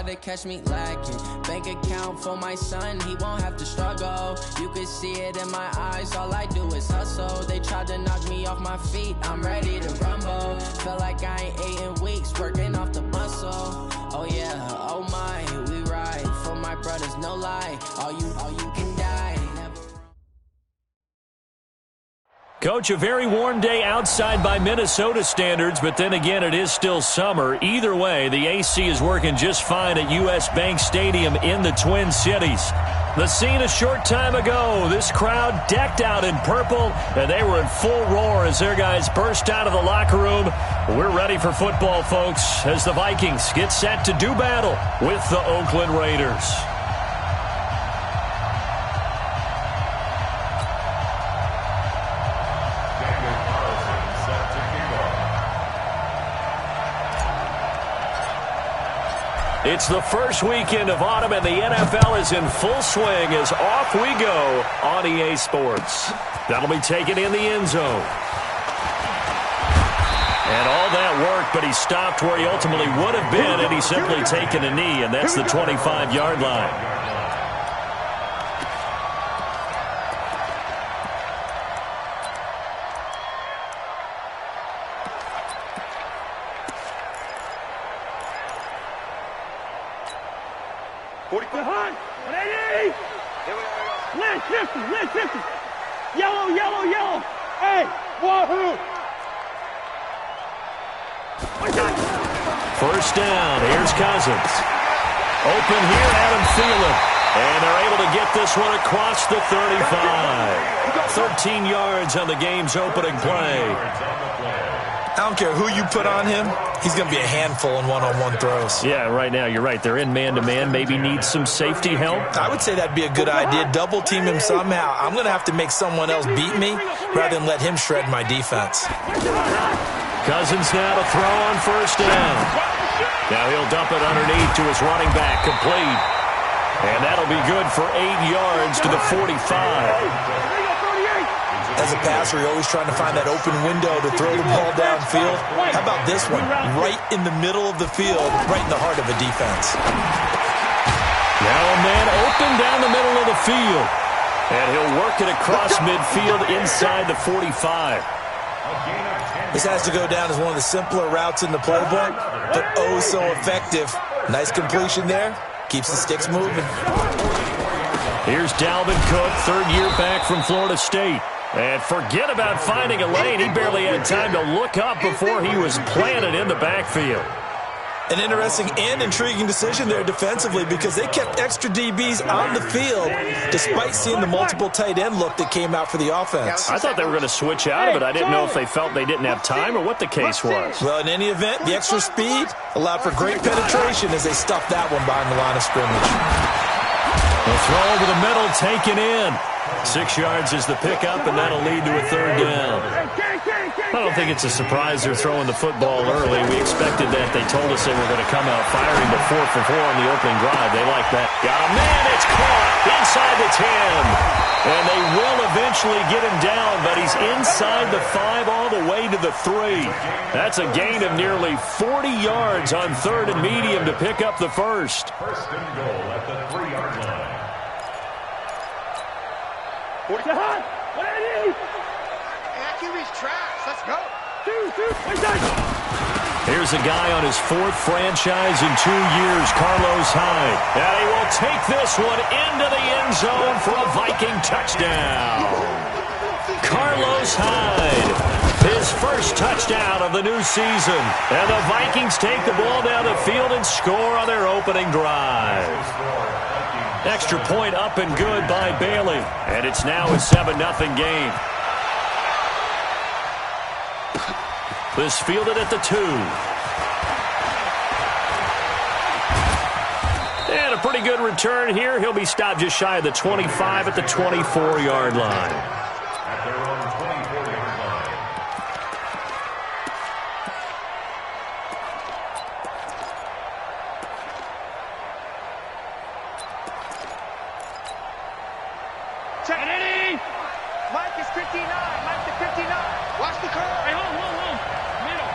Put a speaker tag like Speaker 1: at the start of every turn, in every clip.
Speaker 1: to catch me lacking. Bank account for my son, he won't have to struggle. You can see it in my eyes, all I do is hustle. They tried to knock me off my feet, I'm ready to rumble. Felt like I ain't ate in weeks, working off the muscle. Oh yeah, oh my, we ride for my brothers, no lie. All you can die.
Speaker 2: Coach, a very warm day outside by Minnesota standards, but then again, it is still summer. Either way, the AC is working just fine at U.S. Bank Stadium in the Twin Cities. The scene a short time ago, this crowd decked out in purple, and they were in full roar as their guys burst out of the locker room. We're ready for football, folks, as the Vikings get set to do battle with the Oakland Raiders. It's the first weekend of autumn, and the NFL is in full swing as off we go on EA Sports. That'll be taken in the end zone. And all that work, but he stopped where he ultimately would have been, and he's simply taken a knee, and that's the 25-yard line.
Speaker 3: Yellow. Hey, wahoo!
Speaker 2: First down. Here's Cousins. Open here, Adam Thielen. And they're able to get this one across the 35. 13 yards on the game's opening play.
Speaker 4: I don't care who you put on him. He's going to be a handful in one-on-one throws.
Speaker 2: Yeah, right now, you're right. They're in man-to-man. Maybe need some safety help.
Speaker 4: I would say that'd be a good idea. Double-team him somehow. I'm going to have to make someone else beat me rather than let him shred my defense.
Speaker 2: Cousins now to throw on first down. Now he'll dump it underneath to his running back, complete. And that'll be good for 8 yards to the 45.
Speaker 4: As a passer, you're always trying to find that open window to throw the ball downfield. How about this one? Right in the middle of the field, right in the heart of a defense.
Speaker 2: Now a man open down the middle of the field. And he'll work it across midfield inside the 45.
Speaker 4: This has to go down as one of the simpler routes in the playbook, but oh so effective. Nice completion there. Keeps the sticks moving.
Speaker 2: Here's Dalvin Cook, third year back from Florida State. And forget about finding a lane. He barely had time to look up before he was planted in the backfield.
Speaker 4: An interesting and intriguing decision there defensively because they kept extra DBs on the field despite seeing the multiple tight end look that came out for the offense.
Speaker 2: I thought they were going to switch out of it. I didn't know if they felt they didn't have time or what the case was.
Speaker 4: Well, in any event, the extra speed allowed for great penetration as they stuffed that one behind the line of scrimmage.
Speaker 2: The throw over the middle, taken in. 6 yards is the pickup, and that'll lead to a third down. I don't think it's a surprise they're throwing the football early. We expected that. They told us they were going to come out firing the 4 for 4 on the opening drive. They like that. Got a man, it's caught inside the 10. And they will eventually get him down, but he's inside the 5 all the way to the 3. That's a gain of nearly 40 yards on third and medium to pick up the first.
Speaker 5: First and goal at the 3-yard line.
Speaker 3: QB's tracks. Let's go.
Speaker 2: Here's a guy on his 4th franchise in 2 years, Carlos Hyde. And he will take this one into the end zone for a Viking touchdown. Carlos Hyde, his first touchdown of the new season. And the Vikings take the ball down the field and score on their opening drive. Extra point up and good by Bailey. And it's now a 7-0 game. This fielded at the 2. And a pretty good return here. He'll be stopped just shy of the 25 at the 24-yard line.
Speaker 5: At their own 24-yard line.
Speaker 3: Check it in. Mike is 59. Mike to 59. Watch the curve. Hey, hold. Middle.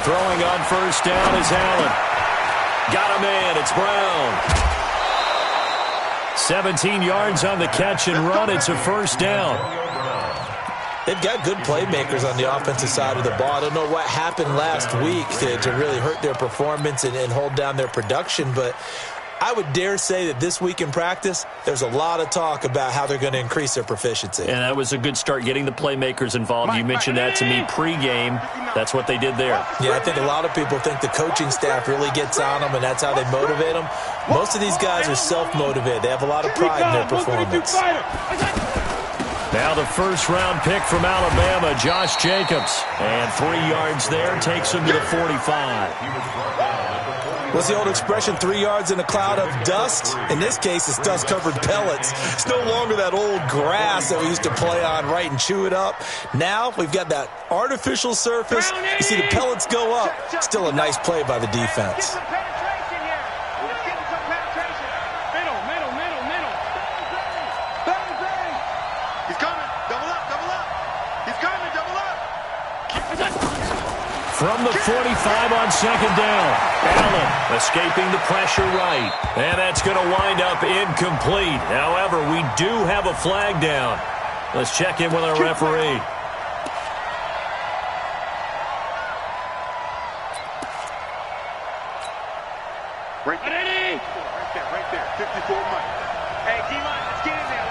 Speaker 2: Throwing on first down is Allen. Got a man. It's Brown. 17 yards on the catch and run. It's a first down.
Speaker 4: They've got good playmakers on the offensive side of the ball. I don't know what happened last week to really hurt their performance and hold down their production, but I would dare say that this week in practice, there's a lot of talk about how they're going to increase their proficiency.
Speaker 2: And that was a good start, getting the playmakers involved. You mentioned that to me pregame. That's what they did there.
Speaker 4: Yeah, I think a lot of people think the coaching staff really gets on them, and that's how they motivate them. Most of these guys are self-motivated. They have a lot of pride in their performance.
Speaker 2: Now the first-round pick from Alabama, Josh Jacobs. And 3 yards there, takes him to the 45.
Speaker 4: What's the old expression, 3 yards in a cloud of dust? In this case, it's dust-covered pellets. It's no longer that old grass that we used to play on, right, and chew it up. Now we've got that artificial surface. You see the pellets go up. Still a nice play by the defense.
Speaker 2: From the 45 on second down. Allen escaping the pressure right. And that's going to wind up incomplete. However, we do have a flag down. Let's check in with our referee.
Speaker 3: Right there. 54 Mike. Hey, D-line, let's get in there.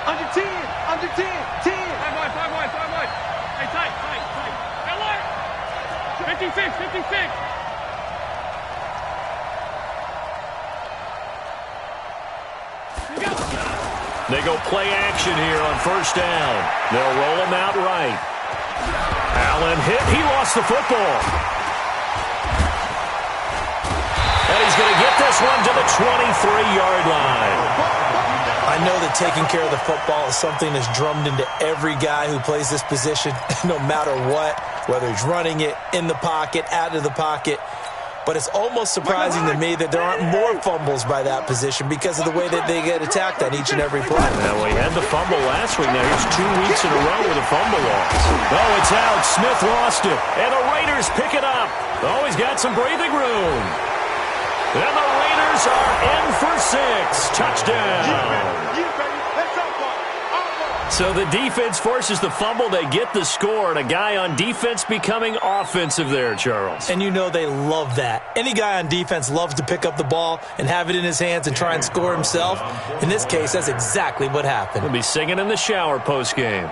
Speaker 3: Under 10. 10. 5 wide. Hey, tight. 56.
Speaker 2: They go play action here on first down. They'll roll him out right. Allen hit. He lost the football. And he's going to get this one to the 23-yard line.
Speaker 4: I know that taking care of the football is something that's drummed into every guy who plays this position, no matter what, whether he's running it, in the pocket, out of the pocket. But it's almost surprising to me that there aren't more fumbles by that position because of the way that they get attacked on each and every play.
Speaker 2: Now, we had the fumble last week. Now, here's 2 weeks in a row with a fumble loss. Oh, it's out. Smith lost it. And the Raiders pick it up. Oh, he's got some breathing room. And the Raiders are in for 6. Touchdown. So the defense forces the fumble. They get the score, and a guy on defense becoming offensive there, Charles.
Speaker 4: And you know they love that. Any guy on defense loves to pick up the ball and have it in his hands and try and score himself. In this case, that's exactly what happened.
Speaker 2: He'll be singing in the shower post-game.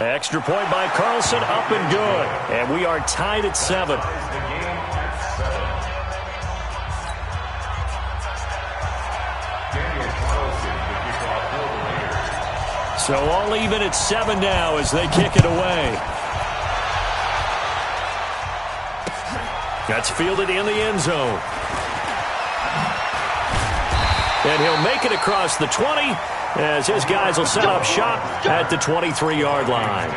Speaker 2: Extra point by Carlson, up and good. And we are tied at 7. So all even at 7 now as they kick it away. That's fielded in the end zone. And he'll make it across the 20. As his guys will set up shop at the 23-yard line.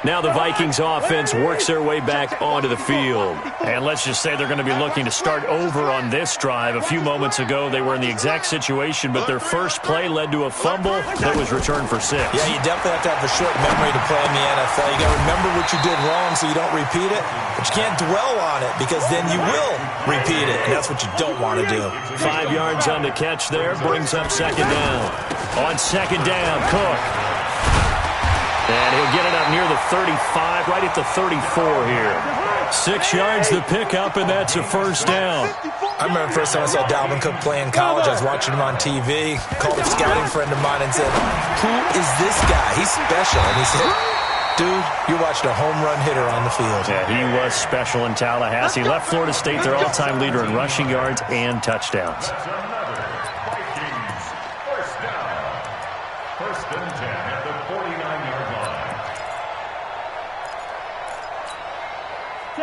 Speaker 2: Now the Vikings offense works their way back onto the field. And let's just say they're going to be looking to start over on this drive. A few moments ago, they were in the exact situation, but their first play led to a fumble that was returned for 6.
Speaker 4: Yeah, you definitely have to have a short memory to play in the NFL. You got to remember what you did wrong so you don't repeat it, but you can't dwell on it because then you will repeat it, and that's what you don't want to do.
Speaker 2: 5 yards on the catch there, brings up second down. On second down, Cook. And he'll get it up near the 35, right at the 34 here. 6 yards the pickup, and that's a first down.
Speaker 4: I remember the first time I saw Dalvin Cook play in college. I was watching him on TV, called a scouting friend of mine and said, "Who is this guy? He's special." And he said, "Dude, you're watching a home run hitter on the field."
Speaker 2: Yeah, he was special in Tallahassee. Left Florida State their all-time leader in rushing yards and touchdowns.
Speaker 5: First and 10 at the 49-yard line.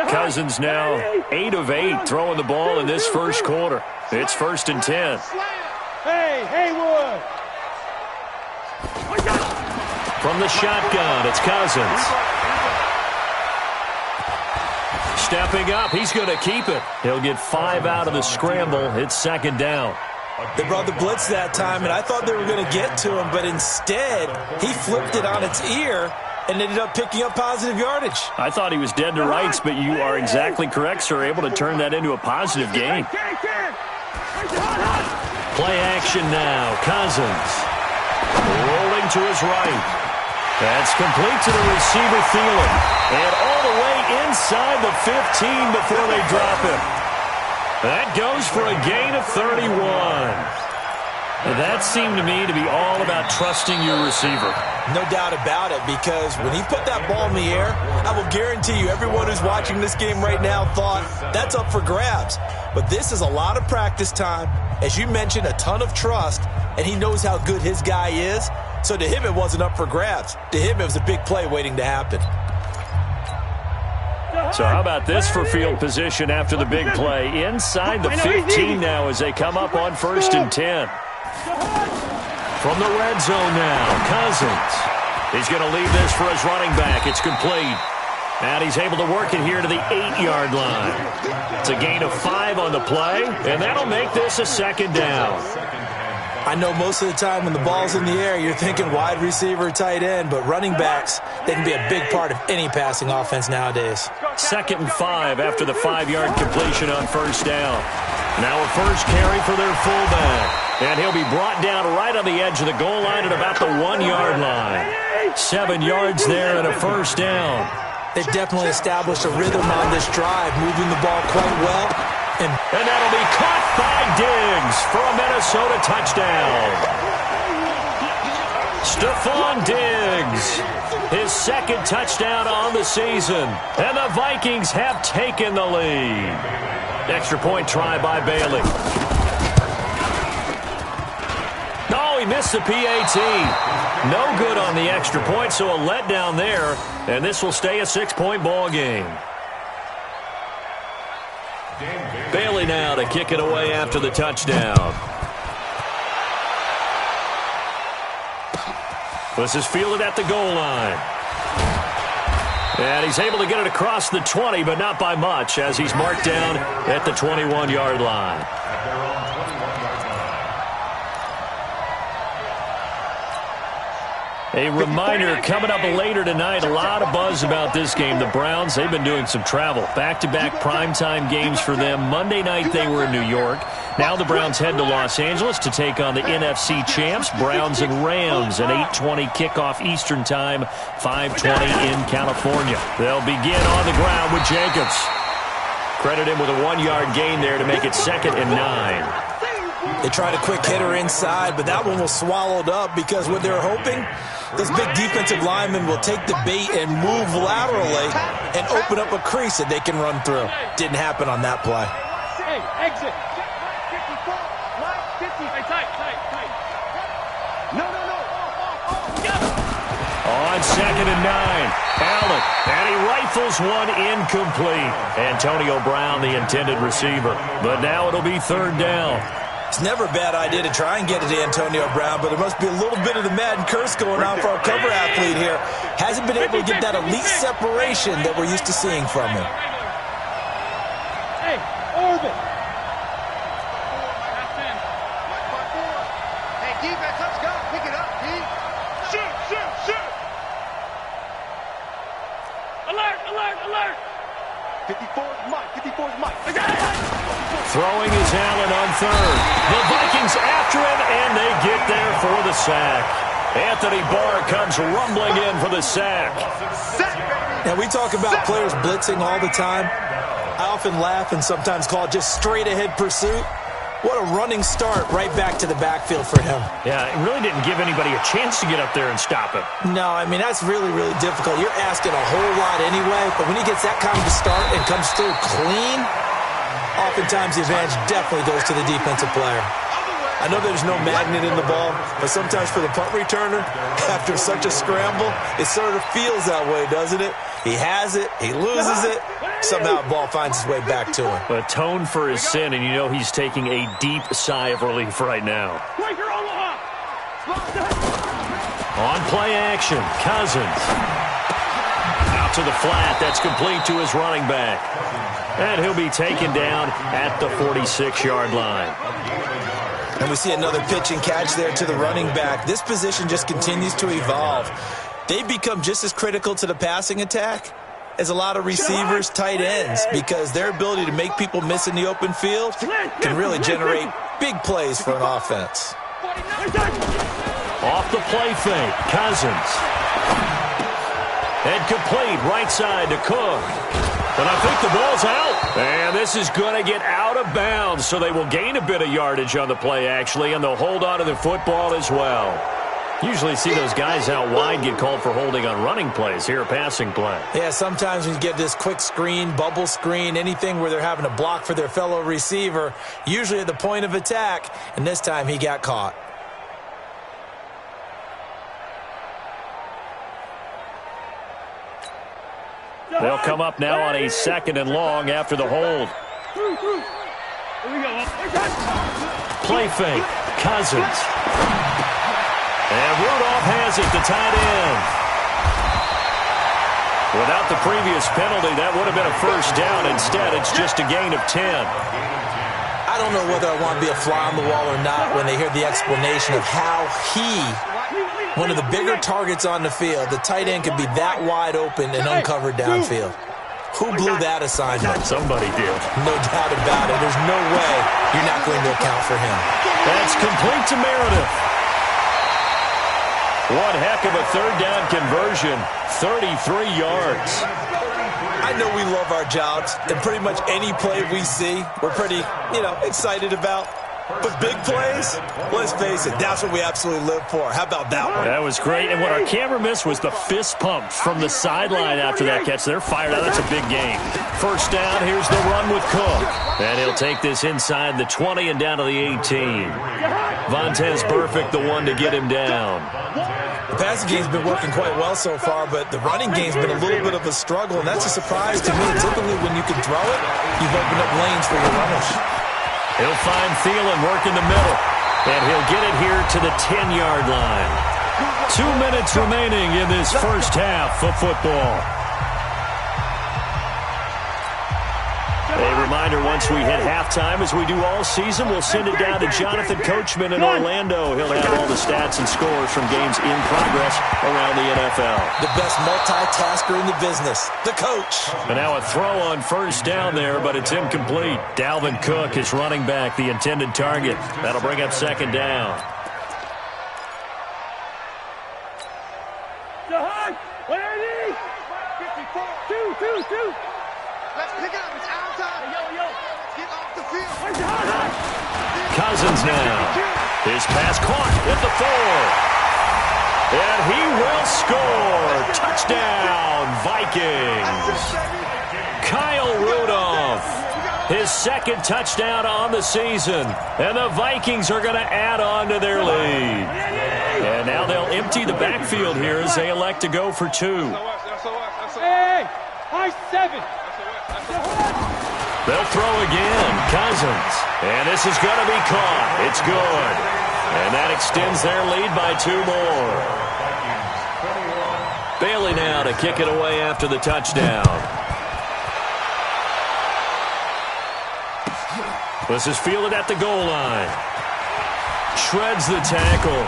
Speaker 2: Cousins now 8 of 8 throwing the ball in this first quarter. It's first and 10.
Speaker 3: Hey, Haywood.
Speaker 2: From the shotgun, it's Cousins. Stepping up, he's going to keep it. He'll get 5 out of the scramble. It's second down.
Speaker 4: They brought the blitz that time, and I thought they were going to get to him, but instead, he flipped it on its ear and ended up picking up positive yardage.
Speaker 2: I thought he was dead to rights, but you are exactly correct, sir. Able to turn that into a positive gain. Play action now. Cousins rolling to his right. That's complete to the receiver, Thielen. And all the way inside the 15 before they drop him. That goes for a gain of 31. That seemed to me to be all about trusting your receiver.
Speaker 4: No doubt about it, because when he put that ball in the air, I will guarantee you everyone who's watching this game right now thought that's up for grabs. But this is a lot of practice time. As you mentioned, a ton of trust, and he knows how good his guy is. So to him, it wasn't up for grabs. To him, it was a big play waiting to happen.
Speaker 2: So how about this for field position after the big play? Inside the 15 now as they come up on 1st and 10. From the red zone now, Cousins. He's going to leave this for his running back. It's complete. And he's able to work it here to the 8-yard line. It's a gain of 5 on the play, and that'll make this a second down.
Speaker 4: I know most of the time when the ball's in the air, you're thinking wide receiver, tight end, but running backs, they can be a big part of any passing offense nowadays.
Speaker 2: 2nd and 5 after the 5-yard completion on 1st down. Now a first carry for their fullback. And he'll be brought down right on the edge of the goal line at about the 1-yard line. 7 yards there and a first down.
Speaker 4: They've definitely established a rhythm on this drive, moving the ball quite well.
Speaker 2: And that'll be caught by Diggs for a Minnesota touchdown. Stephon Diggs, his 2nd touchdown on the season. And the Vikings have taken the lead. Extra point try by Bailey. No, he missed the PAT. No good on the extra point, so a letdown there. And this will stay a 6-point ball game. Bailey now to kick it away after the touchdown. This is fielded at the goal line. And he's able to get it across the 20, but not by much, as he's marked down at the 21-yard line. A reminder, coming up later tonight, a lot of buzz about this game. The Browns, they've been doing some travel. Back-to-back primetime games for them. Monday night they were in New York. Now the Browns head to Los Angeles to take on the NFC champs, Browns and Rams, an 8:20 kickoff Eastern time, 5:20 in California. They'll begin on the ground with Jacobs. Credit him with a 1-yard gain there to make it 2nd and 9.
Speaker 4: They tried a quick hitter inside, but that one was swallowed up because what they're hoping, those big defensive linemen will take the bait and move laterally and open up a crease that they can run through. Didn't happen on that play.
Speaker 3: Hey, exit. 54, line 50. Hey, tight. No.
Speaker 2: On 2nd and 9, Allen, and he rifles one incomplete. Antonio Brown, the intended receiver. But now it'll be 3rd down.
Speaker 4: It's never a bad idea to try and get it to Antonio Brown, but there must be a little bit of the Madden curse going on for our cover athlete here. Hasn't been able to get that elite separation that we're used to seeing from him.
Speaker 3: Hey, orbit.
Speaker 6: Hey, defense, let's go. Pick it up, D.
Speaker 3: Shoot. Alert.
Speaker 6: 54's Mike.
Speaker 2: Throwing is Allen on 3rd. The Vikings after him, and they get there for the sack. Anthony Barr comes rumbling in for the sack.
Speaker 4: Now, we talk about players blitzing all the time. I often laugh and sometimes call it just straight-ahead pursuit. What a running start right back to the backfield for him.
Speaker 2: Yeah, it really didn't give anybody a chance to get up there and stop him.
Speaker 4: No, I mean, that's really, really difficult. You're asking a whole lot anyway, but when he gets that kind of a start and comes through clean, oftentimes the advantage definitely goes to the defensive player. I know there's no magnet in the ball, but sometimes for the punt returner, after such a scramble, it sort of feels that way, doesn't it? He has it, he loses it, somehow the ball finds its way back to him.
Speaker 2: Atone for his sin, and you know he's taking a deep sigh of relief right now. On play action, Cousins. Out to the flat. That's complete to his running back. And he'll be taken down at the 46-yard line.
Speaker 4: And we see another pitch and catch there to the running back. This position just continues to evolve. They've become just as critical to the passing attack as a lot of receivers, tight ends, because their ability to make people miss in the open field can really generate big plays for an offense.
Speaker 2: Off the play fake, Cousins. And complete right side to Cook. And I think the ball's out. And this is going to get out of bounds, so they will gain a bit of yardage on the play, actually, and they'll hold on to the football as well. Usually see those guys out wide get called for holding on running plays. Here, a passing play.
Speaker 4: Yeah, sometimes when you get this quick screen, bubble screen, anything where they're having to block for their fellow receiver, usually at the point of attack, and this time he got caught.
Speaker 2: They'll come up now on a 2nd and long after the hold. Play fake, Cousins. And Rudolph has it, the tight end. Without the previous penalty, that would have been a first down. Instead, it's just a gain of 10.
Speaker 4: I don't know whether I want to be a fly on the wall or not when they hear the explanation of how one of the bigger targets on the field, the tight end could be that wide open and uncovered downfield. Who blew that assignment?
Speaker 2: Somebody did.
Speaker 4: No doubt about it. There's no way you're not going to account for him.
Speaker 2: That's complete to Meredith. One heck of a third down conversion, 33 yards.
Speaker 4: I know we love our jobs, and pretty much any play we see, we're pretty, excited about. But big plays, let's face it, that's what we absolutely live for. How about that one?
Speaker 2: That was great, and what our camera missed was the fist pump from the sideline after that catch. They're fired out. That's a big game. First down, here's the run with Cook. And he'll take this inside the 20 and down to the 18. Vontez Burfict, the one to get him down.
Speaker 4: The passing game's been working quite well so far, but the running game's been a little bit of a struggle, and that's a surprise to me. Typically, when you can throw it, you've opened up lanes for your runners.
Speaker 2: He'll find Thielen working the middle, and he'll get it here to the 10-yard line. 2 minutes remaining in this first half of football. A reminder, once we hit halftime, as we do all season, we'll send it down to Jonathan Coachman in Orlando. He'll have all the stats and scores from games in progress around the NFL.
Speaker 4: The best multitasker in the business, the coach.
Speaker 2: And now a throw on first down there, but it's incomplete. Dalvin Cook is running back, the intended target. That'll bring up 2nd down.
Speaker 6: Let's pick it up. It's out time. Get off the field.
Speaker 2: Cousins now. His pass caught at the 4. And he will score. Touchdown, Vikings. Kyle Rudolph. His 2nd touchdown on the season. And the Vikings are going to add on to their lead. And now they'll empty the backfield here as they elect to go for 2.
Speaker 3: Hey, high 7.
Speaker 2: They'll throw again. Cousins. And this is going to be caught. It's good. And that extends their lead by 2 more. Bailey now to kick it away after the touchdown. This is fielded at the goal line. Shreds the tackle.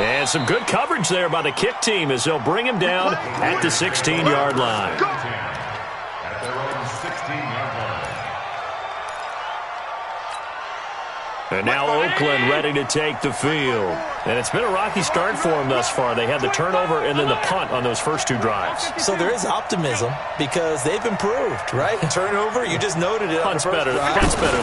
Speaker 2: And some good coverage there by the kick team as they'll bring him down at the 16-yard line.
Speaker 5: At their own 16-yard line.
Speaker 2: And now Oakland ready to take the field. And it's been a rocky start for them thus far. They had the turnover and then the punt on those first 2 drives.
Speaker 4: So there is optimism because they've improved, right? Turnover, you just noted it.
Speaker 2: Punt's better than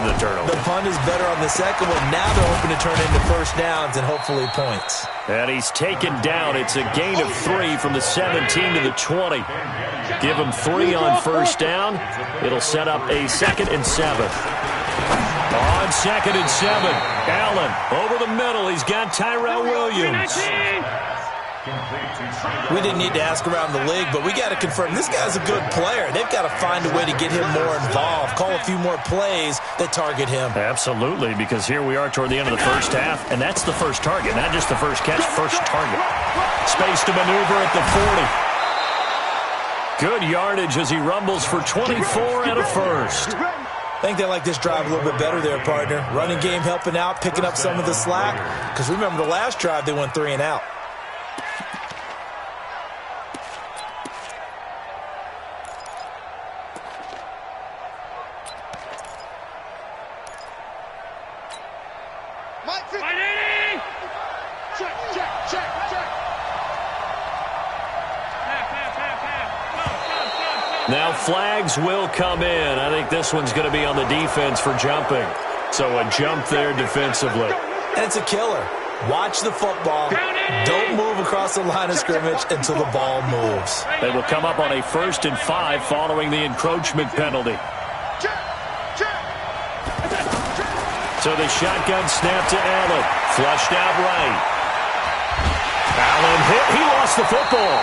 Speaker 2: the turnover.
Speaker 4: The punt is better on the second one. Now they're hoping to turn into first downs and hopefully points.
Speaker 2: And he's taken down. It's a gain of 3 from the 17 to the 20. Give him 3 on first down. It'll set up a 2nd and 7. On 2nd and 7, Allen over the middle. He's got Tyrell Williams.
Speaker 4: We didn't need to ask around the league, but we got to confirm this guy's a good player. They've got to find a way to get him more involved, call a few more plays that target him.
Speaker 2: Absolutely, because here we are toward the end of the first half, and that's the first target, not just the first catch, first target. Space to maneuver at the 40. Good yardage as he rumbles for 24 and a first.
Speaker 4: I think they like this drive a little bit better there, partner. Running game helping out, picking up some of the slack. Because remember the last drive, they went 3 and out.
Speaker 2: Now flags will come in. I think this one's going to be on the defense for jumping. So a jump there defensively.
Speaker 4: And it's a killer. Watch the football. Don't move across the line of scrimmage until the ball moves.
Speaker 2: They will come up on a 1st and 5 following the encroachment penalty. So the shotgun snap to Allen. Flushed out right. Allen hit. He lost the football.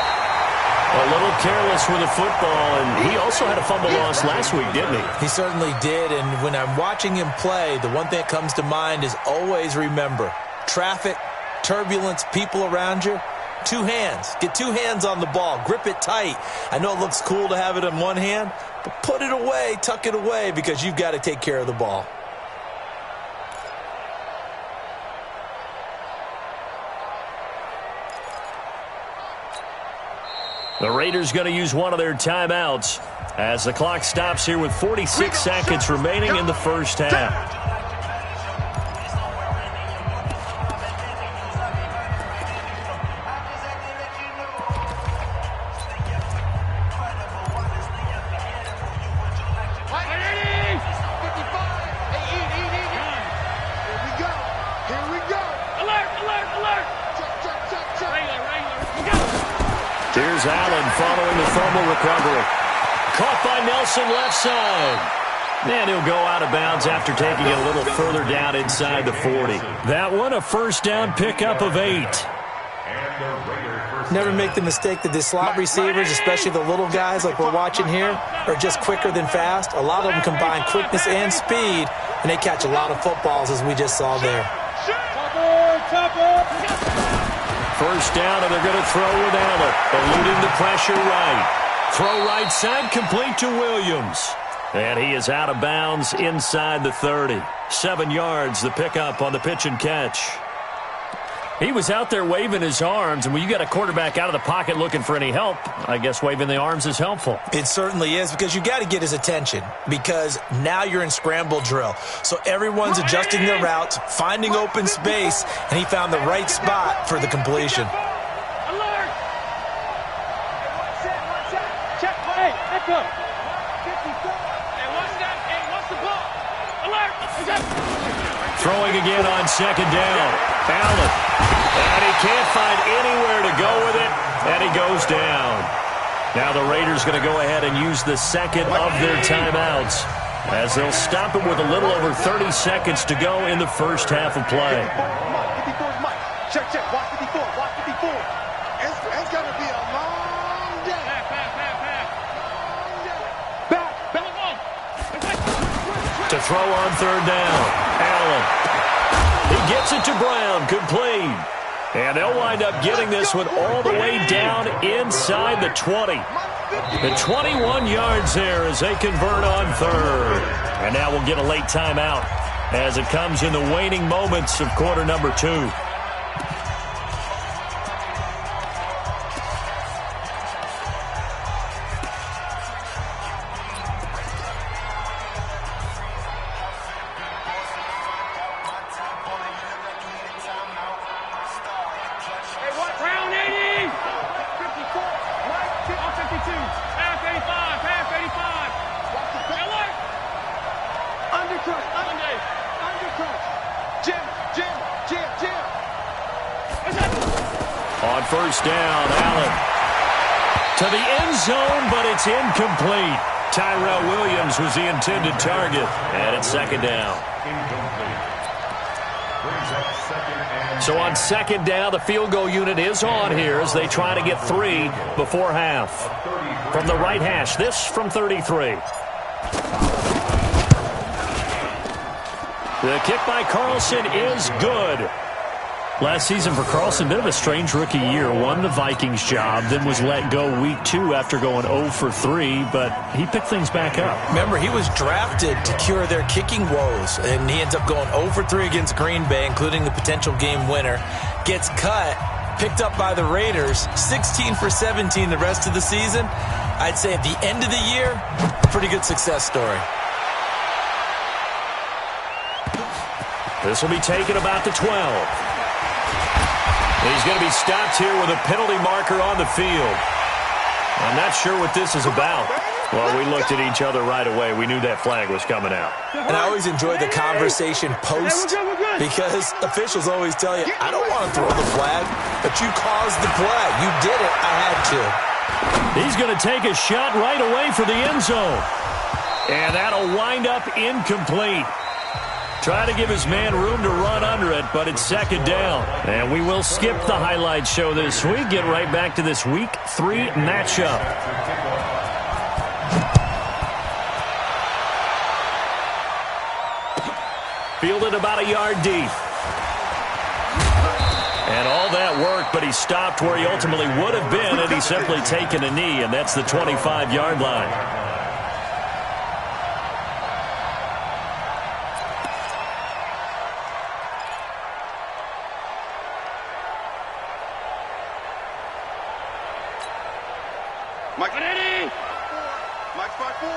Speaker 2: A little careless with the football, and he also had a fumble loss last week, didn't he?
Speaker 4: He certainly did, and when I'm watching him play, the one thing that comes to mind is always remember, traffic, turbulence, people around you, 2 hands. Get 2 hands on the ball. Grip it tight. I know it looks cool to have it in one hand, but put it away, tuck it away, because you've got to take care of the ball.
Speaker 2: The Raiders going to use one of their timeouts as the clock stops here with 46 seconds remaining in the first half. Here's Allen following the fumble recovery. Caught by Nelson left side. And he'll go out of bounds after taking it a little further down inside the 40. That one, a first down pickup of 8.
Speaker 4: Never make the mistake that the slot receivers, especially the little guys like we're watching here, are just quicker than fast. A lot of them combine quickness and speed, and they catch a lot of footballs as we just saw there.
Speaker 2: First down, and they're going to throw with Allen. Eluding the pressure right. Throw right side, complete to Williams. And he is out of bounds inside the 30. 7 yards, the pickup on the pitch and catch. He was out there waving his arms, and when you got a quarterback out of the pocket looking for any help, I guess waving the arms is helpful.
Speaker 4: It certainly is, because you got to get his attention, because now you're in scramble drill. So everyone's adjusting their routes, finding open space, and he found the right spot for the completion.
Speaker 2: Throwing again on second down. Allen. And he can't find anywhere to go with it, and he goes down. Now the Raiders going to go ahead and use the second of their timeouts as they'll stop it with a little over 30 seconds to go in the first half of play.
Speaker 6: Check, watch 54, watch 54. It's going to be a long day. Back.
Speaker 2: To throw on third down. Allen. He gets it to Brown. Complete. And they'll wind up getting this one all the way down inside the 20. The 21 yards there as they convert on third. And now we'll get a late timeout as it comes in the waning moments of quarter number 2. On first down, Allen to the end zone, but it's incomplete. Tyrell Williams was the intended target, and it's second down. So on second down, the field goal unit is on here as they try to get 3 before half. From the right hash, this from 33. The kick by Carlson is good. Last season for Carlson, bit of a strange rookie year. Won the Vikings job, then was let go week 2 after going 0 for 3, but he picked things back up.
Speaker 4: Remember, he was drafted to cure their kicking woes, and he ends up going 0 for 3 against Green Bay, including the potential game winner. Gets cut, picked up by the Raiders, 16 for 17 the rest of the season. I'd say at the end of the year, pretty good success story.
Speaker 2: This will be taken about the 12. He's going to be stopped here with a penalty marker on the field. I'm not sure what this is about. Well, we looked at each other right away. We knew that flag was coming out.
Speaker 4: And I always enjoy the conversation post because officials always tell you, I don't want to throw the flag, but you caused the play. You did it. I had to.
Speaker 2: He's going to take a shot right away for the end zone. And that'll wind up incomplete. Try to give his man room to run under it, but it's second down. And we will skip the highlight show this week. Get right back to this Week 3 matchup. Fielded about a yard deep. And all that work, but he stopped where he ultimately would have been, and he's simply taken a knee, and that's the 25-yard line.
Speaker 3: Mike, ready? Mike's 5-4.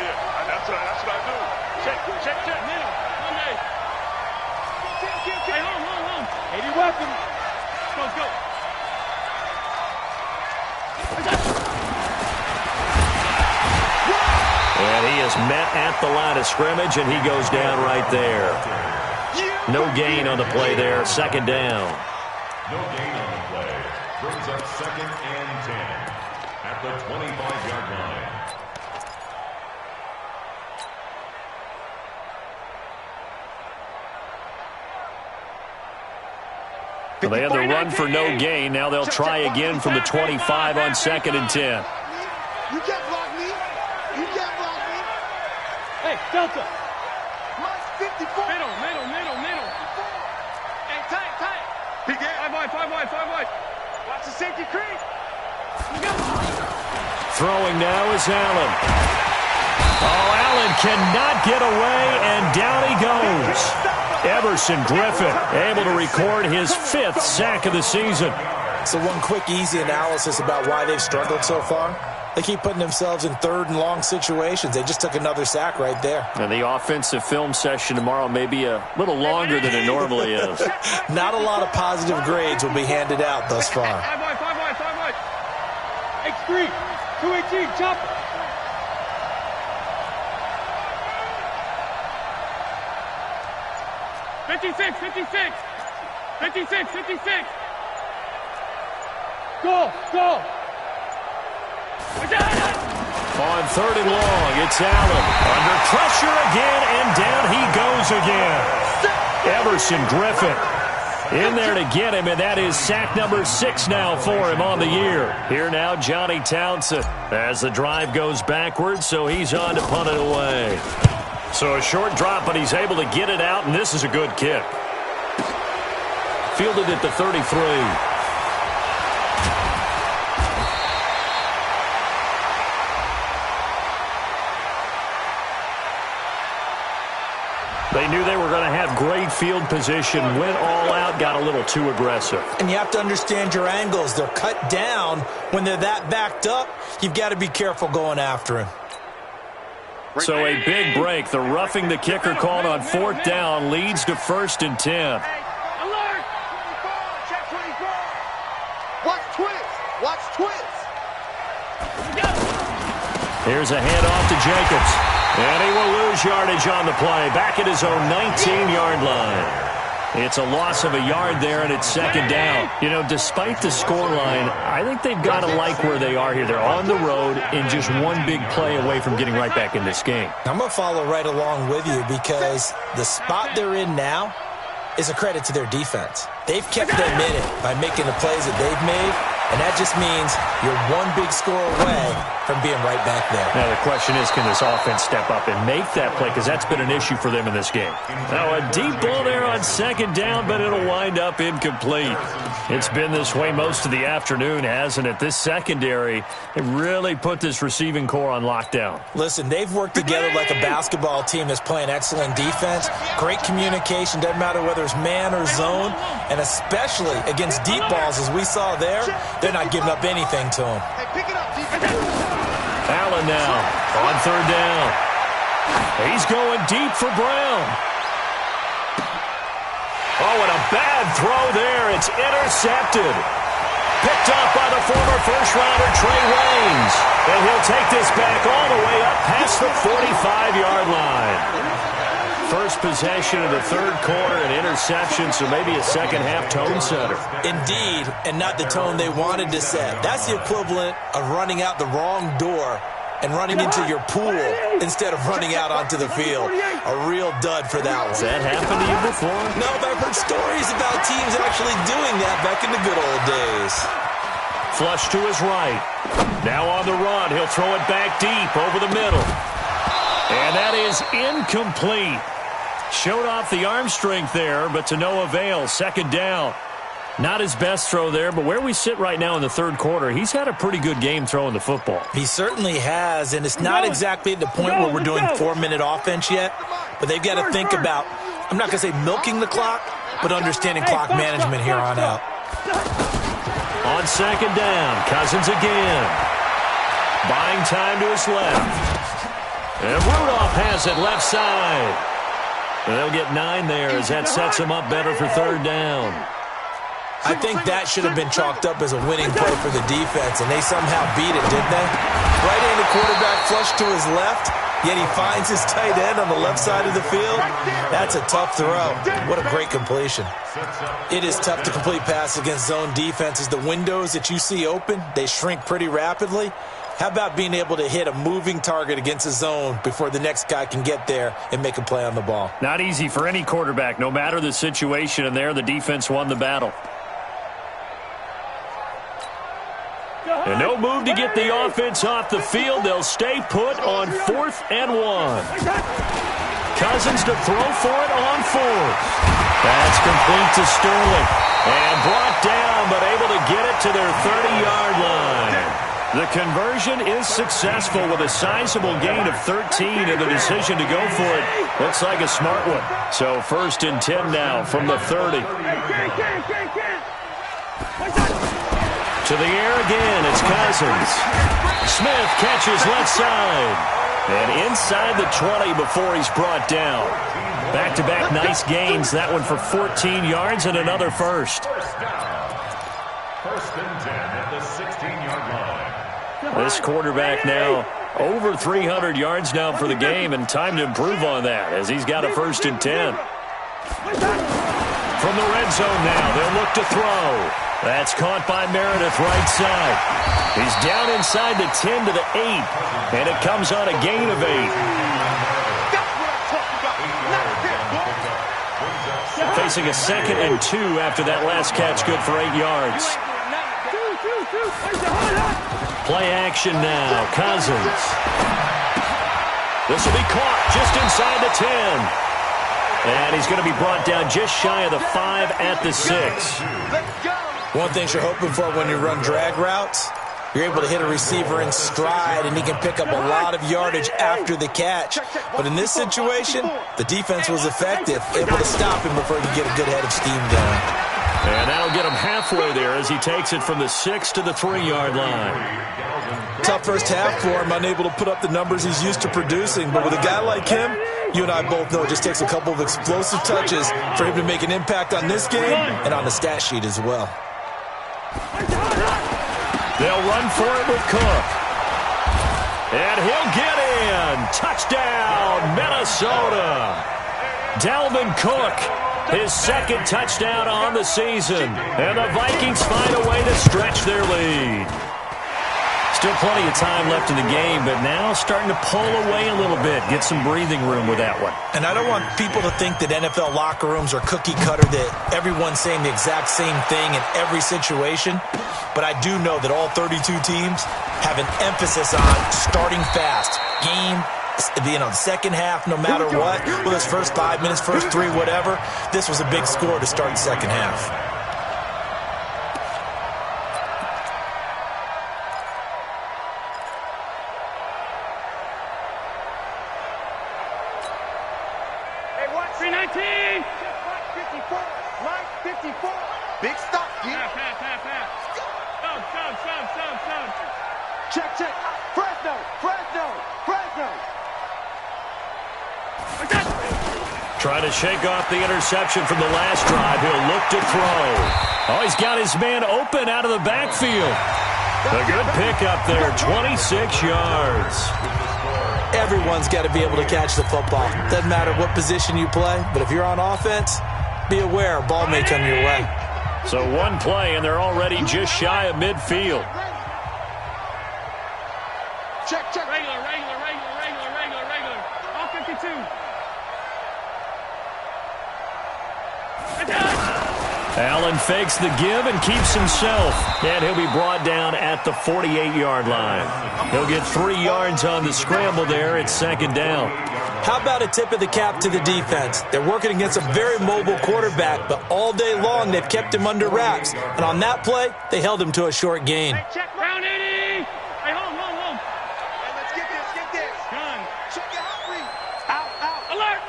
Speaker 3: Yeah, that's what I do. Check. Middle. Monday. Hey, home. 80 weapon. Go.
Speaker 2: And he is met at the line of scrimmage, and he goes down right there. No gain on the play there. Second down.
Speaker 5: No gain on the play. Brings up 2nd and 10. At the 25-yard line.
Speaker 2: Well, they had the run for no gain. Now they'll try again from the 25 on 2nd and 10.
Speaker 6: You can't block me.
Speaker 3: Hey, Delta.
Speaker 6: Mike's 54.
Speaker 3: Middle. Hey, tight. Five wide. Watch the safety creep.
Speaker 2: Throwing now is Allen. Oh, Allen cannot get away, and down he goes. Everson Griffin able to record his 5th sack of the season.
Speaker 4: So one quick, easy analysis about why they've struggled so far. They keep putting themselves in 3rd and long situations. They just took another sack right there.
Speaker 2: And the offensive film session tomorrow may be a little longer than it normally is.
Speaker 4: Not a lot of positive grades will be handed out thus far.
Speaker 3: 5 wide. X3. 218. Chopper. $56. Go.
Speaker 2: On 3rd and long, it's Allen. Under pressure again, and down he goes again. Everson Griffin in there to get him, and that is sack number 6 now for him on the year. Here now, Johnny Townsend as the drive goes backwards, so he's on to punt it away. So a short drop, but he's able to get it out, and this is a good kick. Fielded at the 33. They knew they were going to have great field position, went all out, got a little too aggressive.
Speaker 4: And you have to understand your angles. They're cut down. When they're that backed up, you've got to be careful going after him.
Speaker 2: So a big break. The roughing the kicker called on 4th down leads to 1st and 10.
Speaker 3: Alert!
Speaker 6: Check 24. Watch twist.
Speaker 2: Here's a handoff to Jacobs. And he will lose yardage on the play. Back at his own 19-yard line. It's a loss of a yard there, and it's 2nd down. You know, despite the scoreline, I think they've got to like where they are here. They're on the road and just one big play away from getting right back in this game.
Speaker 4: I'm going to follow right along with you because the spot they're in now, is a credit to their defense. They've kept them in it by making the plays that they've made, and that just means you're one big score away from being right back there.
Speaker 2: Now the question is, can this offense step up and make that play? Because that's been an issue for them in this game. Now a deep ball there on second down, but it'll wind up incomplete. It's been this way most of the afternoon, hasn't it? This secondary, it really put this receiving core on lockdown.
Speaker 4: Listen, they've worked together like a basketball team that's playing excellent defense. Great communication, doesn't matter whether it's man or zone, and especially against deep balls as we saw there, they're not giving up anything to them.
Speaker 2: Allen now on third down. He's going deep for Brown. Oh, and a bad throw there. It's intercepted. Picked up by the former first-rounder Trey Waynes. And he'll take this back all the way up past the 45-yard line. First possession of the third quarter, an interception, so maybe a second-half tone setter.
Speaker 4: Indeed, and not the tone they wanted to set. That's the equivalent of running out the wrong door and running into your pool instead of running out onto the field. A real dud for that one.
Speaker 2: Has that happened to you before?
Speaker 4: No, but I've heard stories about teams actually doing that back in the good old days.
Speaker 2: Flush to his right. Now on the run, he'll throw it back deep over the middle. And that is incomplete. Showed off the arm strength there, but to no avail. Second down. Not his best throw there, but where we sit right now in the third quarter, he's had a pretty good game throwing the football.
Speaker 4: He certainly has, and it's not exactly at the point where we're doing 4-minute offense yet, but they've got to think about, I'm not going to say milking the clock, but understanding clock management here on out.
Speaker 2: On second down, Cousins again. Buying time to his left. And Rudolph has it left side. And they'll get 9 there as that sets him up better for third down.
Speaker 4: I think that should have been chalked up as a winning play for the defense, and they somehow beat it, didn't they? Right-handed quarterback flush to his left, yet he finds his tight end on the left side of the field. That's a tough throw. What a great completion. It is tough to complete pass against zone defenses. The windows that you see open, they shrink pretty rapidly. How about being able to hit a moving target against a zone before the next guy can get there and make a play on the ball?
Speaker 2: Not easy for any quarterback, no matter the situation, and there the defense won the battle. And no move to get the offense off the field. They'll stay put on 4th and 1. Cousins to throw for it on 4th. That's complete to Sterling. And brought down, but able to get it to their 30-yard line. The conversion is successful with a sizable gain of 13 and the decision to go for it. Looks like a smart one. So 1st and 10 now from the 30. To the air again, it's Cousins. Smith catches left side. And inside the 20 before he's brought down. Back-to-back nice gains. That one for 14 yards and another first.
Speaker 5: 1st and 10 at the 16-yard line.
Speaker 2: This quarterback now over 300 yards now for the game, and time to improve on that as he's got a 1st and 10. From the red zone now, they'll look to throw. That's caught by Meredith right side. He's down inside the 10 to the 8, and it comes on a gain of 8. Facing a 2nd and 2 after that last catch, good for 8 yards. Play action now, Cousins. This will be caught just inside the 10. And he's going to be brought down just shy of the 5 at the 6.
Speaker 4: One thing you're hoping for when you run drag routes, you're able to hit a receiver in stride, and he can pick up a lot of yardage after the catch. But in this situation, the defense was effective, able to stop him before he could get a good head of steam going.
Speaker 2: And that'll get him halfway there as he takes it from the 6 to the 3-yard line.
Speaker 4: Tough first half for him, unable to put up the numbers he's used to producing. But with a guy like him, you and I both know it just takes a couple of explosive touches for him to make an impact on this game and on the stat sheet as well.
Speaker 2: They'll run for it with Cook. And he'll get in. Touchdown, Minnesota. Dalvin Cook, his 2nd touchdown on the season. And the Vikings find a way to stretch their lead. Still plenty of time left in the game, but now starting to pull away a little bit. Get some breathing room with that one.
Speaker 4: And I don't want people to think that NFL locker rooms are cookie cutter, that everyone's saying the exact same thing in every situation. But I do know that all 32 teams have an emphasis on starting fast. Game, second half, no matter what. Whether it's first 5 minutes, first 3, whatever. This was a big score to start second half.
Speaker 6: Big stop. Check. Fresno.
Speaker 2: Trying to shake off the interception from the last drive. He'll look to throw. Oh, he's got his man open out of the backfield. A good pickup there, 26 yards.
Speaker 4: Everyone's got to be able to catch the football. Doesn't matter what position you play, but if you're on offense, be aware, a ball may come your way.
Speaker 2: So one play, and they're already just shy of midfield.
Speaker 6: Check.
Speaker 3: Regular. All 52.
Speaker 2: Allen fakes the give and keeps himself. And he'll be brought down at the 48-yard line. He'll get 3 yards on the scramble there. It's second down.
Speaker 4: How about a tip of the cap to the defense? They're working against a very mobile quarterback, but all day long they've kept him under wraps. And on that play, they held him to a short gain.
Speaker 3: Hey, check round 80. Hey, home.
Speaker 6: Hey, let's get this.
Speaker 3: Gun.
Speaker 6: Check your outreach. Out.
Speaker 3: Alert.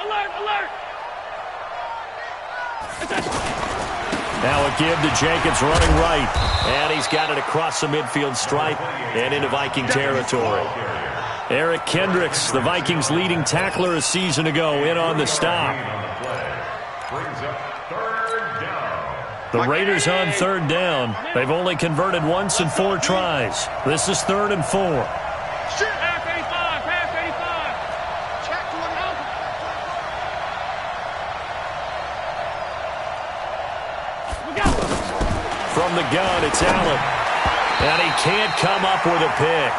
Speaker 2: Now a give to Jacobs running right. And he's got it across the midfield stripe and into Viking territory. Eric Kendricks, the Vikings' leading tackler a season ago, in on the stop. The Raiders on third down. They've only converted once in 4 tries. This is 3rd and 4.
Speaker 3: Pass 85.
Speaker 6: Check to an out.
Speaker 2: From the gun, it's Allen. And he can't come up with a pick.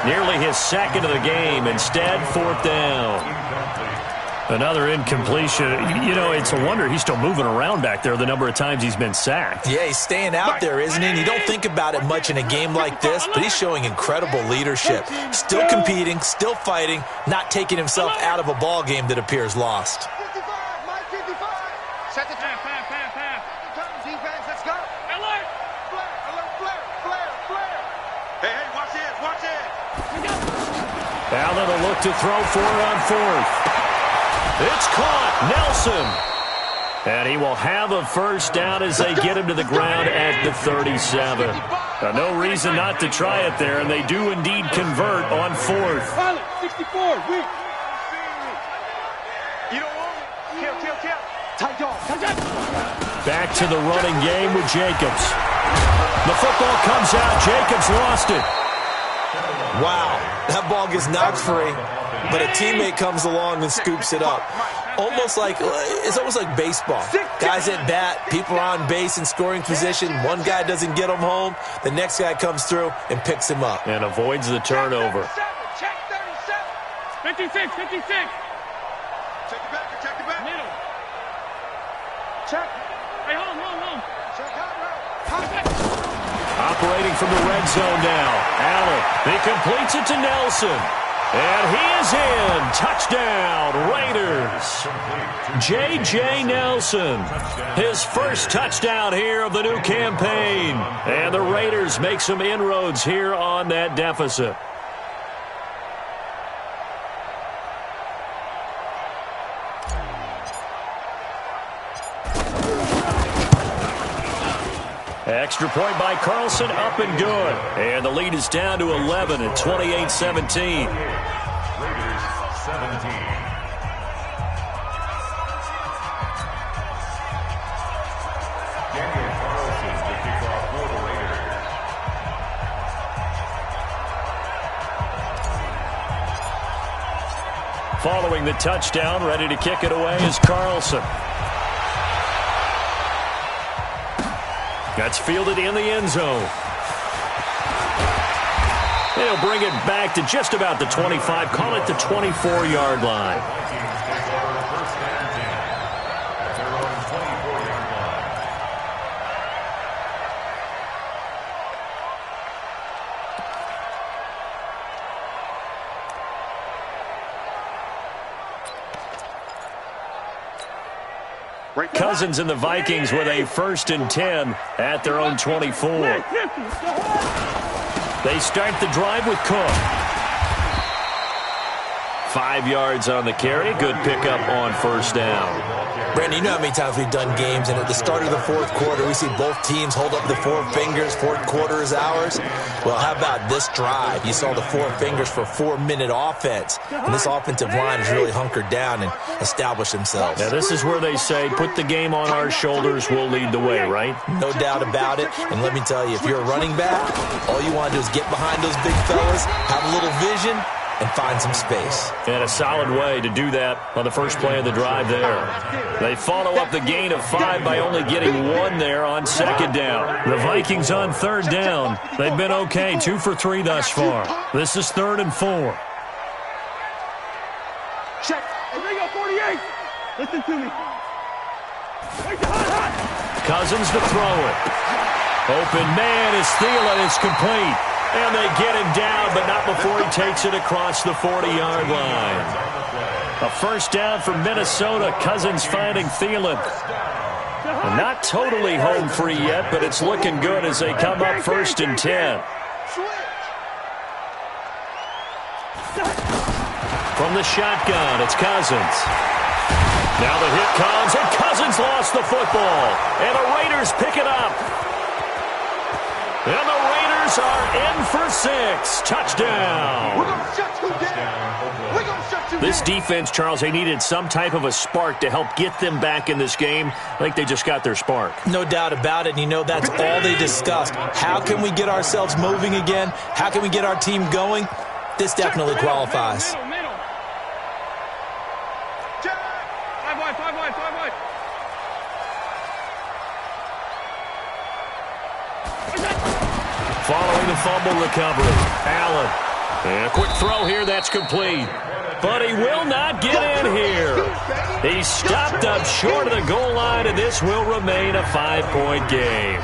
Speaker 2: Nearly his second of the game. Instead, 4th down. Another incompletion. You know, it's a wonder he's still moving around back there the number of times he's been sacked.
Speaker 4: Yeah, he's staying out there, isn't he? And you don't think about it much in a game like this, but he's showing incredible leadership. Still competing, still fighting, not taking himself out of a ball game that appears lost.
Speaker 6: 55, Mike 55. Set the time.
Speaker 3: Pass.
Speaker 6: Defense, let's go.
Speaker 3: Alert.
Speaker 6: Flare. Hey, watch it.
Speaker 2: Allen will look to throw for it on 4th. It's caught. Nelson. And he will have a first down as they get him to the ground at the 37. No reason not to try it there, and they do indeed convert on 4th.
Speaker 3: 64. Weak.
Speaker 6: You don't want it. Kill. Tight dog.
Speaker 2: Back to the running game with Jacobs. The football comes out. Jacobs lost it.
Speaker 4: Wow, that ball gets knocked free, but a teammate comes along and scoops it up. It's almost like baseball. Guys at bat, people are on base in scoring position. One guy doesn't get him home. The next guy comes through and picks him up.
Speaker 2: And avoids the turnover.
Speaker 6: Check 37.
Speaker 3: 56.
Speaker 6: Check the back.
Speaker 3: Middle.
Speaker 6: Check.
Speaker 3: Hey, home.
Speaker 6: Check hot.
Speaker 2: Operating from the red zone now. Allen, he completes it to Nelson. And he is in. Touchdown, Raiders. J.J. Nelson, his first touchdown here of the new campaign. And the Raiders make some inroads here on that deficit. Extra point by Carlson, up and good. And the lead is down to 11 at 28-17.
Speaker 5: Raiders 17. Daniel Carlson, the kickoff for the Raiders.
Speaker 2: Following the touchdown, ready to kick it away is Carlson. That's fielded in the end zone. And he'll bring it back to just about the 25. Call it the 24-yard line. Cousins and the Vikings with a 1st and 10 at their own 24. They start the drive with Cook. 5 yards on the carry. Good pickup on 1st down.
Speaker 4: Brandon, you know how many times we've done games, and at the start of the 4th quarter, we see both teams hold up the 4 fingers. 4th quarter is ours. Well, how about this drive? You saw the 4 fingers for 4-minute offense, and this offensive line has really hunkered down and established themselves.
Speaker 2: Now, this is where they say, put the game on our shoulders, we'll lead the way, right?
Speaker 4: No doubt about it, and let me tell you, if you're a running back, all you want to do is get behind those big fellas, have a little vision, and find some space.
Speaker 2: And a solid way to do that on the first play of the drive there. They follow up the gain of 5 by only getting 1 there on 2nd down. The Vikings on 3rd down. They've been okay, 2 for 3 thus far. This is 3rd and 4.
Speaker 3: Check. Hey, they got 48. Listen to me.
Speaker 2: Cousins to throw it. Open man is Thielen. It's complete. And they get him down, but not before he takes it across the 40-yard line. A 1st down for Minnesota. Cousins finding Thielen. And not totally home free yet, but it's looking good as they come up 1st and 10. From the shotgun, it's Cousins. Now the hit comes, and Cousins lost the football. And the Raiders pick it up. And the Raiders are in for 6. Touchdown.
Speaker 6: We're going to shut you down. We're going to shut you down.
Speaker 2: This defense, Charles, they needed some type of a spark to help get them back in this game. I think they just got their spark.
Speaker 4: No doubt about it, and you know that's all they discussed. How can we get ourselves moving again? How can we get our team going? This definitely qualifies.
Speaker 3: Middle. Check. 5 wide, 5 wide, 5 wide.
Speaker 2: Following the fumble recovery, Allen. And a quick throw here, that's complete. But he will not get in here. He's stopped up short of the goal line, and this will remain a 5-point game.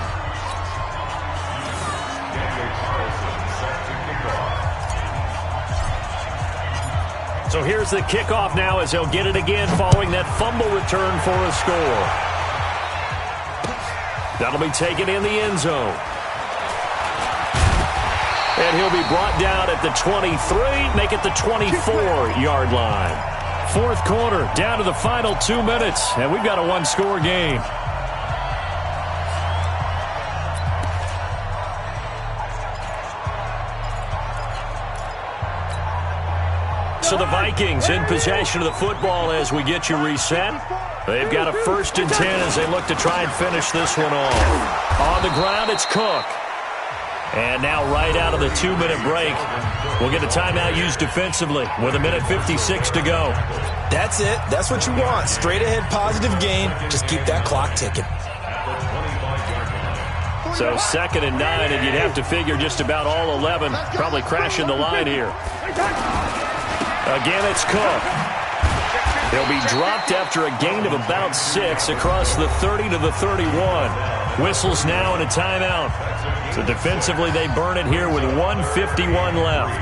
Speaker 2: So here's the kickoff now as they'll get it again following that fumble return for a score. That'll be taken in the end zone. And he'll be brought down at the 23, make it the 24-yard line. 4th quarter, down to the final 2 minutes, and we've got a 1-score game. So the Vikings in possession of the football as we get you reset. They've got a 1st and 10 as they look to try and finish this one off. On the ground, it's Cook. And now right out of the 2-minute break, we'll get a timeout used defensively with 1:56 to go.
Speaker 4: That's it. That's what you want. Straight ahead positive gain. Just keep that clock ticking.
Speaker 2: So 2nd and 9, and you'd have to figure just about all 11 probably crashing the line here. Again, it's Cook. He'll be dropped after a gain of about 6 across the 30 to the 31. Whistles now and a timeout. So defensively, they burn it here with 1:51 left.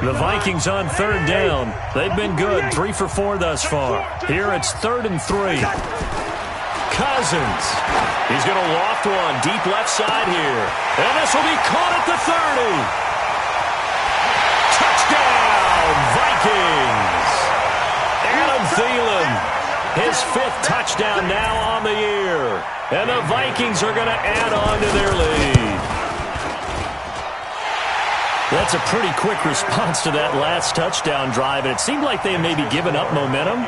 Speaker 2: The Vikings on 3rd down. They've been good, 3 for 4 thus far. Here it's 3rd and 3. Cousins. He's going to loft one deep left side here. And this will be caught at the 30. Touchdown, Vikings. Adam Thielen, his 5th touchdown now on the year. And the Vikings are going to add on to their lead. That's a pretty quick response to that last touchdown drive, and it seemed like they may be giving up momentum.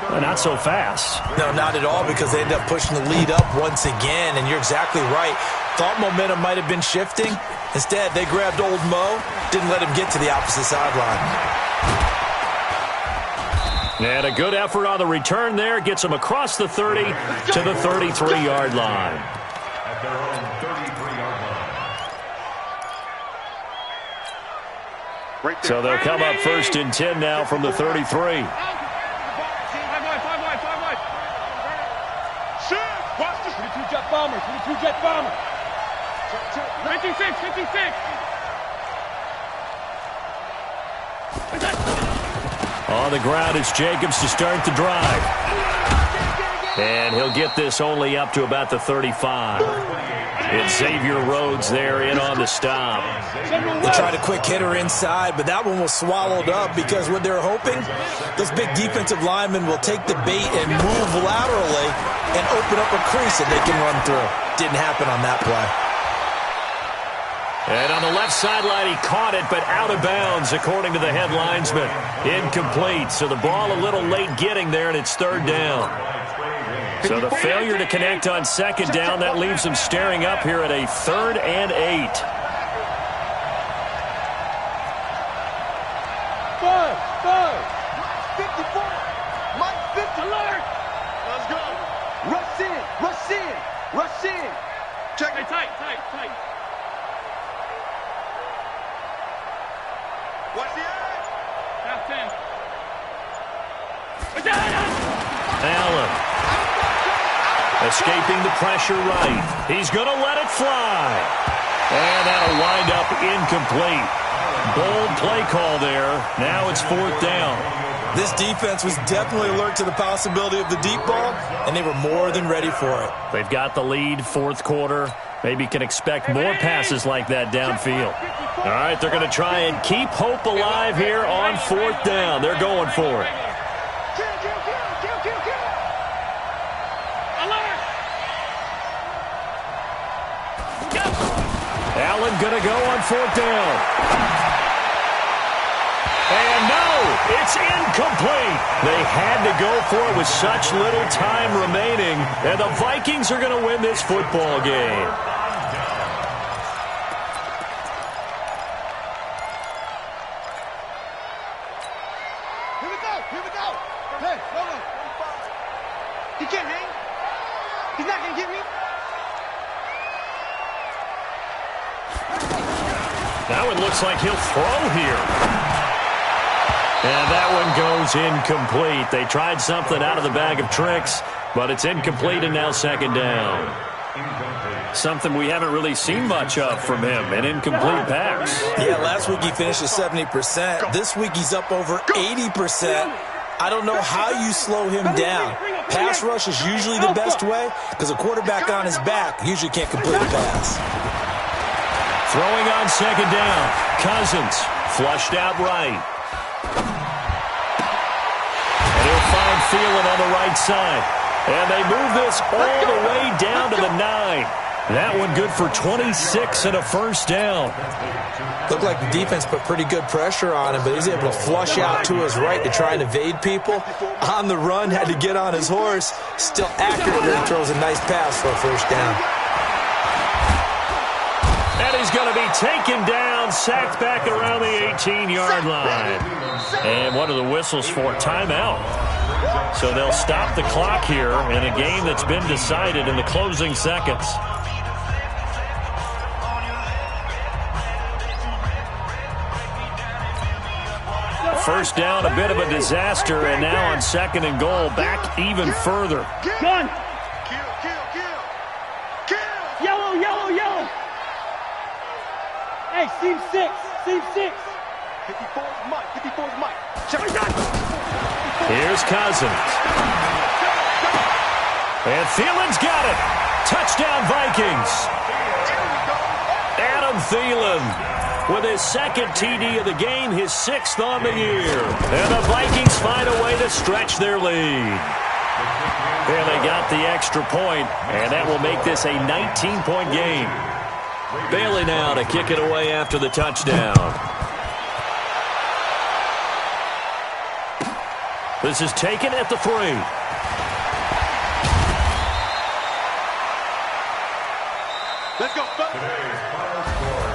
Speaker 2: But not so fast.
Speaker 4: No, not at all, because they end up pushing the lead up once again, and you're exactly right. Thought momentum might have been shifting. Instead, they grabbed old Mo, didn't let him get to the opposite sideline.
Speaker 2: And a good effort on the return there. Gets him across the 30 to the 33-yard line.
Speaker 5: At their own 33-yard line.
Speaker 2: So they'll come up 1st and 10 now from the 33.
Speaker 3: 5 wide. Shoot! Watch this. 22 jet bomber. 22 jet bomber. 56. 56.
Speaker 2: On the ground, it's Jacobs to start the drive. And he'll get this only up to about the 35. It's Xavier Rhodes there in on the stop.
Speaker 4: They tried a quick hitter inside, but that one was swallowed up because what they're hoping, those big defensive linemen will take the bait and move laterally and open up a crease that they can run through. Didn't happen on that play.
Speaker 2: And on the left sideline, he caught it, but out of bounds, according to the head linesman. Incomplete, so the ball a little late getting there, and it's 3rd down. So the failure to connect on 2nd down, that leaves them staring up here at a 3rd and 8.
Speaker 6: 54. Mike 50. Alert. Let's go. Rush in. Rush in. Rush in. Check it.
Speaker 3: Tight.
Speaker 6: Watch the edge.
Speaker 3: Half 10.
Speaker 2: Allen. Escaping the pressure right. He's going to let it fly. And that'll wind up incomplete. Bold play call there. Now it's 4th down.
Speaker 4: This defense was definitely alert to the possibility of the deep ball, and they were more than ready for it.
Speaker 2: They've got the lead, 4th quarter. Maybe can expect more passes like that downfield. All right, they're going to try and keep hope alive here on 4th down. They're going for it. Allen going to go on 4th down. And no, it's incomplete. They had to go for it with such little time remaining. And the Vikings are going to win this football game.
Speaker 6: Here we go. Hey, hold on. He can't hang. He's not going to get me.
Speaker 2: That one looks like he'll throw here. And that one goes incomplete. They tried something out of the bag of tricks, but it's incomplete and now 2nd down. Something we haven't really seen much of from him, an incomplete pass.
Speaker 4: Yeah, last week he finished at 70%. This week he's up over 80%. I don't know how you slow him down. Pass rush is usually the best way because a quarterback on his back usually can't complete a pass.
Speaker 2: Throwing on 2nd down. Cousins flushed out right. And he'll find Thielen on the right side. And they move this all the way down to the 9. That one good for 26 and a 1st down.
Speaker 4: Looked like the defense put pretty good pressure on him, but he was able to flush out to his right to try and evade people. On the run, had to get on his horse. Still accurate when he throws a nice pass for a 1st down.
Speaker 2: And he's going to be taken down, sacked back around the 18-yard line. And what are the whistles for? Timeout. So they'll stop the clock here in a game that's been decided in the closing seconds. First down, a bit of a disaster, and now on 2nd and goal, back even further.
Speaker 3: Gun.
Speaker 6: Kill.
Speaker 3: Yellow. Hey, seam 6.
Speaker 6: 54's Mike. Check it out.
Speaker 2: Here's Cousins. And Thielen's got it. Touchdown, Vikings. Adam Thielen with his 2nd TD of the game, his 6th on the year. And the Vikings find a way to stretch their lead. And they got the extra point, and that will make this a 19-point game. Bailey now to kick it away after the touchdown. This is taken at the 3.
Speaker 6: Let's go, fellas.
Speaker 5: Today's final score